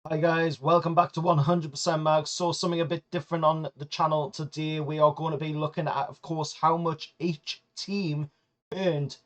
Hi guys, welcome back to 100% Mag. So something a bit different on the channel today. We are going to be looking at, of course, how much each team earned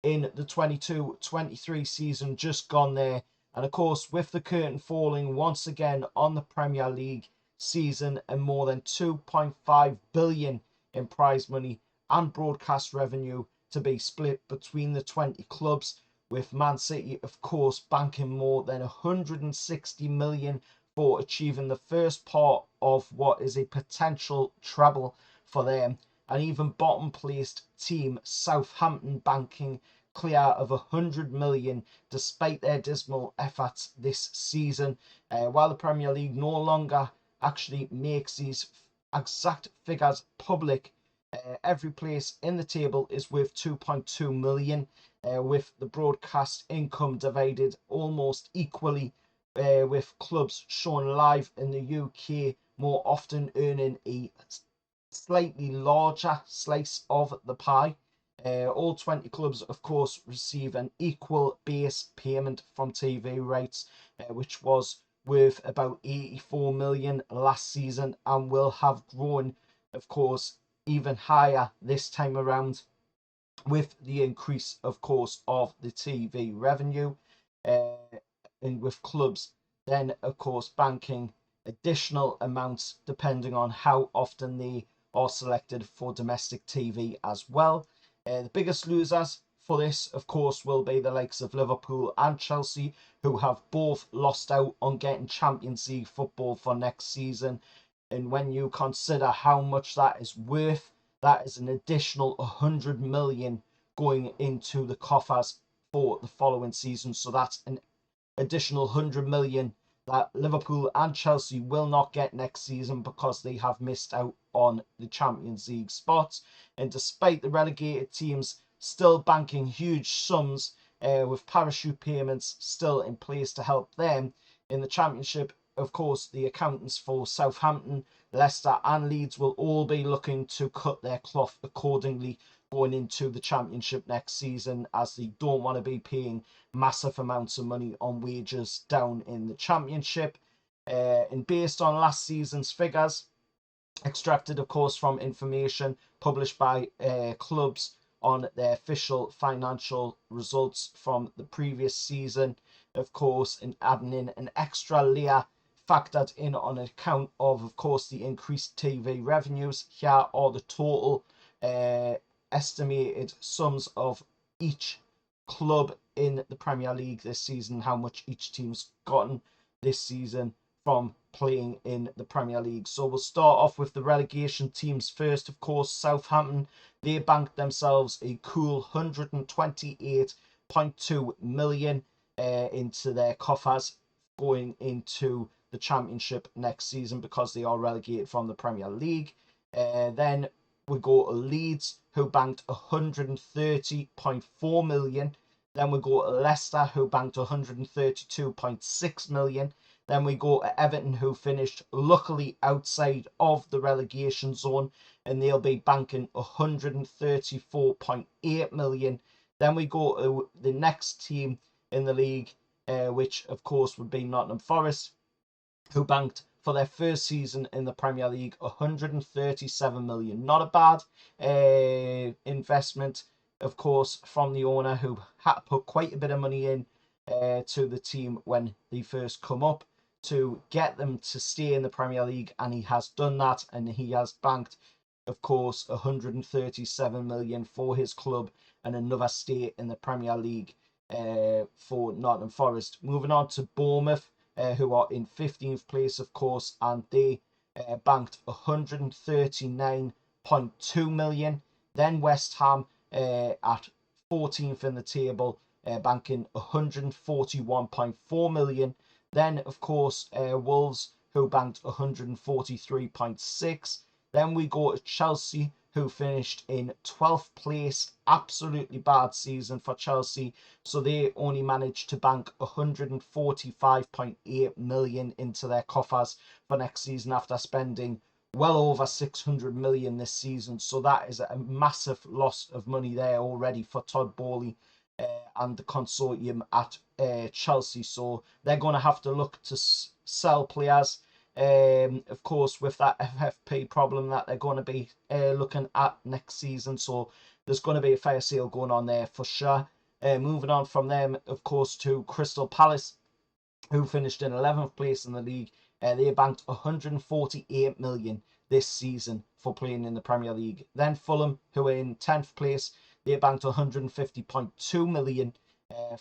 in the 22-23 season just gone there. And of course, with the curtain falling once again on the Premier League season and more than 2.5 billion in prize money and broadcast revenue to be split between the 20 clubs, with Man City, of course, banking more than 160 million for achieving the first part of what is a potential treble for them. And even bottom placed team Southampton banking clear of 100 million despite their dismal efforts this season. While the Premier League no longer actually makes these exact figures public, every place in the table is worth 2.2 million, with the broadcast income divided almost equally, with clubs shown live in the UK more often earning a slightly larger slice of the pie. All 20 clubs, of course, receive an equal base payment from TV rights, which was worth about 84 million last season and will have grown, of course, even higher this time around with the increase, of course, of the TV revenue, uh, and with clubs then, of course, banking additional amounts depending on how often they are selected for domestic TV as well. The biggest losers for this, of course, will be the likes of Liverpool and Chelsea, who have both lost out on getting Champions League football for next season. And when you consider how much that is worth, that is an additional 100 million going into the coffers for the following season. So that's an additional 100 million that Liverpool and Chelsea will not get next season because they have missed out on the Champions League spots. And despite the relegated teams still banking huge sums, with parachute payments still in place to help them in the Championship, of course, the accountants for Southampton, Leicester and Leeds will all be looking to cut their cloth accordingly going into the Championship next season, as they don't want to be paying massive amounts of money on wages down in the Championship. And based on last season's figures, extracted, of course, from information published by clubs on their official financial results from the previous season, of course, and adding in an extra layer factored in on account of course, the increased TV revenues. Here are the total estimated sums of each club in the Premier League this season, how much each team's gotten this season from playing in the Premier League. So we'll start off with the relegation teams first. Of course, Southampton, they banked themselves a cool 128.2 million into their coffers going into the Championship next season because they are relegated from the Premier League. Then we go to Leeds, who banked 130.4 million. Then we go to Leicester, who banked 132.6 million. Then we go to Everton, who finished luckily outside of the relegation zone, and they'll be banking 134.8 million. Then we go to the next team in the league, which of course would be Nottingham Forest, who banked for their first season in the Premier League 137 million. Not a bad investment, of course, from the owner, who had to put quite a bit of money in to the team when they first come up to get them to stay in the Premier League, and he has done that, and he has banked, of course, 137 million for his club and another stay in the Premier League for Nottingham Forest. Moving on to Bournemouth, who are in 15th place, of course, and they banked 139.2 million. Then West Ham at 14th in the table, banking 141.4 million. Then, of course, Wolves, who banked 143.6. Then we go to Chelsea, who finished in 12th place. Absolutely bad season for Chelsea. So they only managed to bank 145.8 million into their coffers for next season after spending well over 600 million this season. So that is a massive loss of money there already for Todd Boehly and the consortium at Chelsea. So they're going to have to look to sell players. Of course, with that FFP problem that they're going to be looking at next season. So there's going to be a fire sale going on there for sure. Moving on from them, of course, to Crystal Palace, who finished in 11th place in the league. They banked 148 million this season for playing in the Premier League. Then Fulham, who are in 10th place, they banked 150.2 million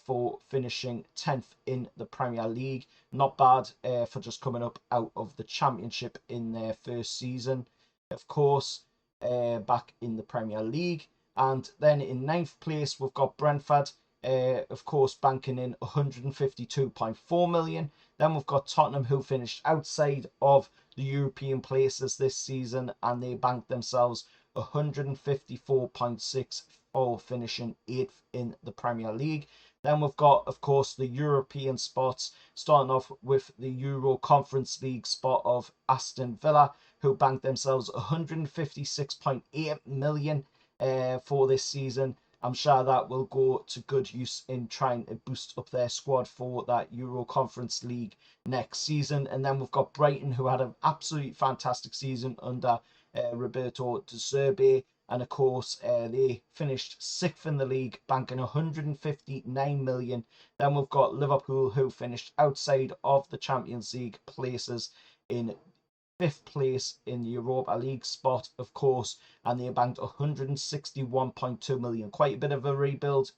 for finishing 10th in the Premier League. Not bad for just coming up out of the Championship in their first season, of course, back in the Premier League. And then in 9th place, we've got Brentford, of course, banking in 152.4 million. Then we've got Tottenham, who finished outside of the European places this season, and they banked themselves 154.6 for finishing 8th in the Premier League. Then we've got, of course, the European spots, starting off with the Euro Conference League spot of Aston Villa, who banked themselves 156.8 million for this season. I'm sure that will go to good use in trying to boost up their squad for that Euro Conference League next season. And then we've got Brighton, who had an absolutely fantastic season under Roberto De Zerbi. And of course, they finished 6th in the league, banking 159 million. Then we've got Liverpool, who finished outside of the Champions League places in 5th place in the Europa League spot, of course, and they banked 161.2 million. Quite a bit of a rebuild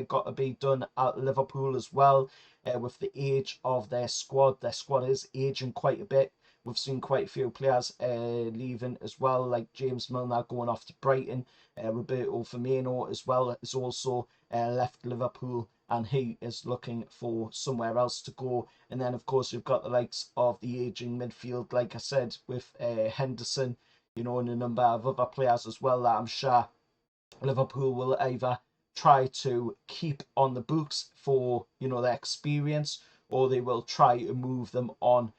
got to be done at Liverpool as well, with the age of their squad. Their squad is aging quite a bit. We've seen quite a few players leaving as well, like James Milner going off to Brighton. Roberto Firmino as well has also left Liverpool, and he is looking for somewhere else to go. And then, of course, you've got the likes of the aging midfield, like I said, with Henderson, and a number of other players as well that I'm sure Liverpool will either try to keep on the books for, their experience, or they will try to move them on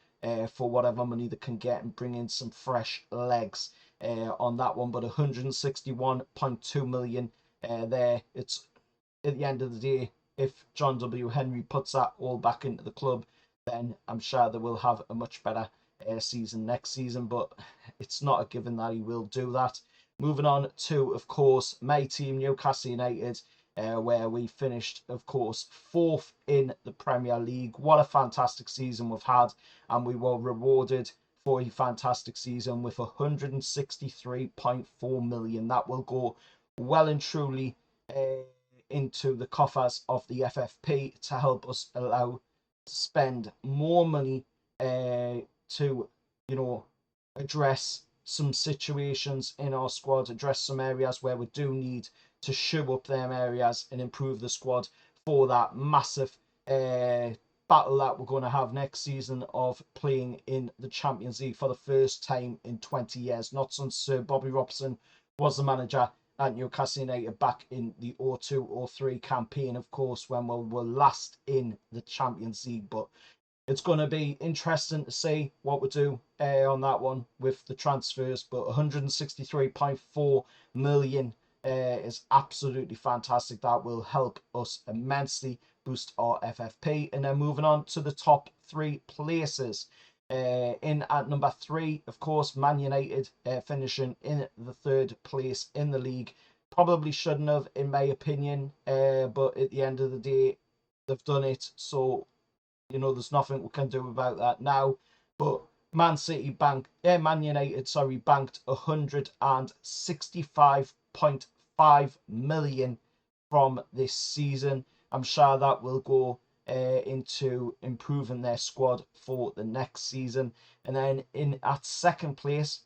for whatever money they can get and bring in some fresh legs on that one. But 161.2 million there. It's at the end of the day, if John W. Henry puts that all back into the club, then I'm sure they will have a much better season next season. But it's not a given that he will do that. Moving on to, of course, my team, Newcastle United, where we finished, of course, 4th in the Premier League. What a fantastic season we've had, and we were rewarded for a fantastic season with 163.4 million. That will go well and truly into the coffers of the FFP to help us allow to spend more money to, address some situations in our squad, address some areas where we do need to show up them areas and improve the squad for that massive battle that we're going to have next season of playing in the Champions League for the first time in 20 years. Not since Sir Bobby Robson was the manager at Newcastle United back in the 02-03 campaign, of course, when we were last in the Champions League. But it's going to be interesting to see what we do on that one with the transfers. But 163.4 million is absolutely fantastic. That will help us immensely boost our FFP. And then moving on to the top 3 places. In at number 3, of course, Man United finishing in the 3rd place in the league. Probably shouldn't have, in my opinion, but at the end of the day, they've done it. So, there's nothing we can do about that now. But Man United banked 165.5 million from this season. I'm sure that will go into improving their squad for the next season. And then at 2nd place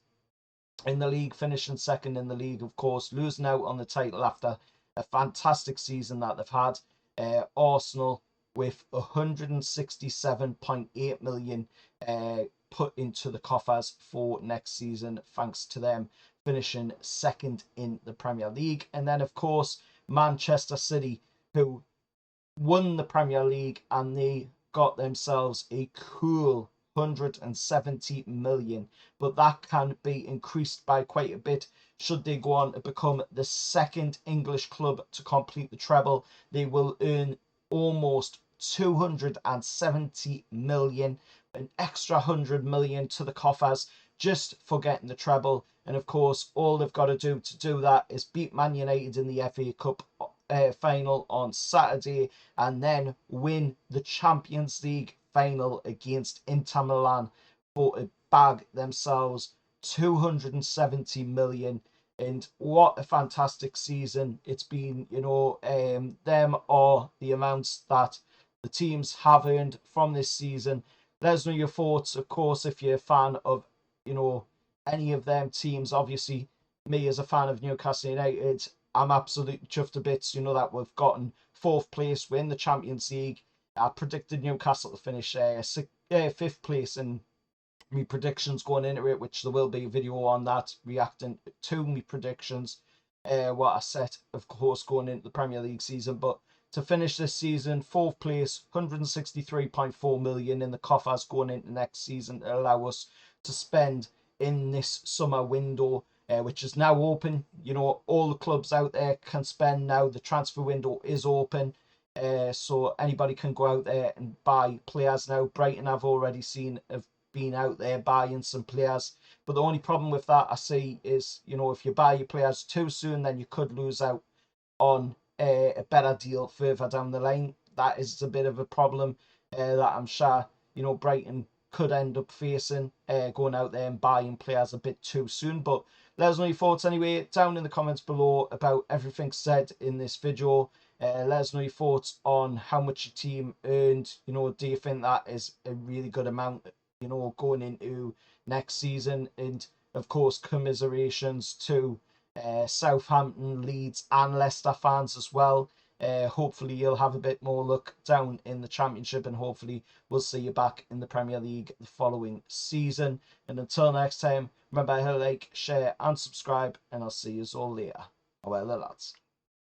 in the league, finishing 2nd in the league, of course, losing out on the title after a fantastic season that they've had, Arsenal, with 167.8 million put into the coffers for next season, thanks to them finishing 2nd in the Premier League. And then, of course, Manchester City, who won the Premier League, and they got themselves a cool 170 million. But that can be increased by quite a bit should they go on to become the 2nd English club to complete the treble. They will earn almost 270 million an extra 100 million to the coffers just for getting the treble. And of course, all they've got to do that is beat Man United in the FA Cup final on Saturday, and then win the Champions League final against Inter Milan for to bag themselves 270 million. And what a fantastic season it's been. Them are the amounts that the teams have earned from this season. Let us know your thoughts, of course, if you're a fan of, any of them teams. Obviously, me as a fan of Newcastle United, I'm absolutely chuffed to bits, that we've gotten fourth place. We're in the Champions League. I predicted Newcastle to finish fifth place, and my predictions going into it, which there will be a video on that reacting to my predictions, what I set, of course, going into the Premier League season. But to finish this season, fourth place, 163.4 million in the coffers going into next season to allow us to spend in this summer window, which is now open. All the clubs out there can spend now. The transfer window is open. So anybody can go out there and buy players now. Brighton, I've already seen, have been out there buying some players. But the only problem with that I see is, if you buy your players too soon, then you could lose out on a better deal further down the line. That is a bit of a problem that I'm sure, Brighton could end up facing, going out there and buying players a bit too soon. But let us know your thoughts anyway down in the comments below about everything said in this video. Let us know your thoughts on how much your team earned. Do you think that is a really good amount, going into next season? And of course, commiserations to Southampton, Leeds and Leicester fans as well. Hopefully you'll have a bit more luck down in the Championship, and hopefully we'll see you back in the Premier League the following season. And until next time, remember to like, share and subscribe, and I'll see you all later. Well, lads.